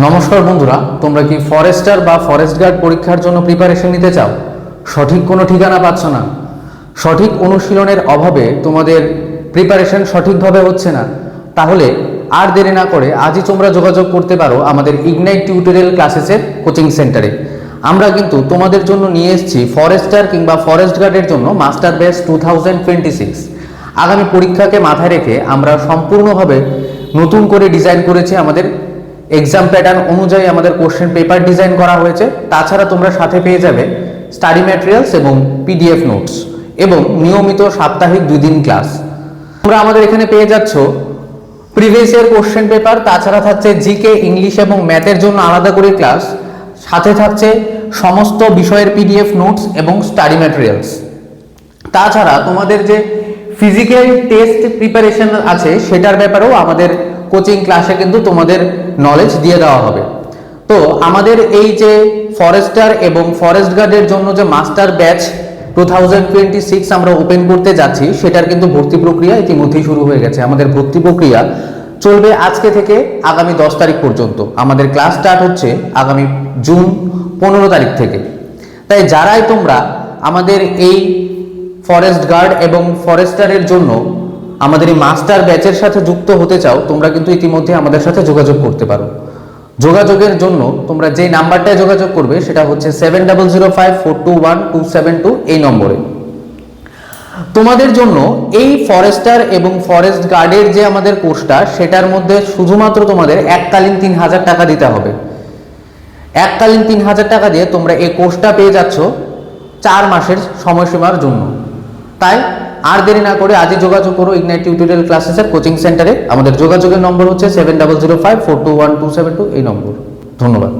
নমস্কার বন্ধুরা, তোমরা কি ফরেস্টার বা ফরেস্ট গার্ড পরীক্ষার জন্য প্রিপারেশন নিতে চাও? সঠিক কোনো ঠিকানা পাচ্ছ না, সঠিক অনুশীলনের অভাবে তোমাদের প্রিপারেশন সঠিকভাবে হচ্ছে না, তাহলে আর দেরি না করে আজই তোমরা যোগাযোগ করতে পারো আমাদের ইগনাইট টিউটোরিয়াল ক্লাসেসের কোচিং সেন্টারে। আমরা কিন্তু তোমাদের জন্য নিয়ে এসেছি ফরেস্টার কিংবা ফরেস্ট গার্ডের জন্য মাস্টার ব্যাচ 2026। আগামী পরীক্ষাকে মাথায় রেখে আমরা সম্পূর্ণভাবে নতুন করে ডিজাইন করেছি। আমাদের এক্সাম প্যাটার্ন অনুযায়ী আমাদের কোশ্চেন পেপার ডিজাইন করা হয়েছে। তাছাড়া তোমরা সাথে পেয়ে যাবে স্টাডি ম্যাটেরিয়ালস এবং পিডিএফ নোটস এবং নিয়মিত সাপ্তাহিক 2 দিন ক্লাস। তোমরা আমাদের এখানে পেয়ে যাচ্ছ প্রিভিয়াস ইয়ার কোশ্চেন পেপার, তাছাড়া থাকছে জিকে, ইংলিশ এবং ম্যাথের জন্য আলাদা করে ক্লাস, সাথে থাকছে সমস্ত বিষয়ের পিডিএফ নোটস এবং স্টাডি ম্যাটেরিয়ালস। তাছাড়া তোমাদের যে ফিজিক্যাল টেস্ট প্রিপারেশন আছে সেটার ব্যাপারেও আমাদের কোচিং ক্লাসে কিন্তু তোমাদের নলেজ দিয়ে দেওয়া হবে। তো আমাদের এই যে ফরেস্টার এবং ফরেস্ট গার্ডের জন্য যে মাস্টার ব্যাচ 2026 আমরা ওপেন করতে যাচ্ছি, সেটার কিন্তু ভর্তি প্রক্রিয়া ইতিমধ্যেই শুরু হয়ে গেছে। আমাদের ভর্তি প্রক্রিয়া চলবে আজকে থেকে আগামী 10 তারিখ পর্যন্ত। আমাদের ক্লাস স্টার্ট হচ্ছে আগামী জুন 15 তারিখ থেকে। তাই যারাই তোমরা আমাদের এই ফরেস্ট গার্ড এবং ফরেস্টারের জন্য আমাদের এই মাস্টার ব্যাচের সাথে যুক্ত হতে চাও, তোমরা কিন্তু ইতিমধ্যে আমাদের সাথে যোগাযোগ করতে পারো। যোগাযোগের জন্য তোমরা যে নাম্বারটায় যোগাযোগ করবে সেটা হচ্ছে 7005421272 এই নম্বরে। তোমাদের জন্য এই ফরেস্টার এবং ফরেস্ট গার্ডের যে আমাদের কোর্সটা, সেটার মধ্যে শুধুমাত্র তোমাদের এককালীন 3000 টাকা দিতে হবে। এককালীন 3000 টাকা দিয়ে তোমরা এই কোর্সটা পেয়ে যাচ্ছ 4 মাসের সময়সীমার জন্য। তাই আর দেরি না করে আজই যোগাযোগ করো ইগনাইট টিউটোরিয়াল ক্লাসেসের কোচিং সেন্টারে। আমাদের যোগাযোগের নম্বর হচ্ছে 7005421272 এই নম্বর। ধন্যবাদ।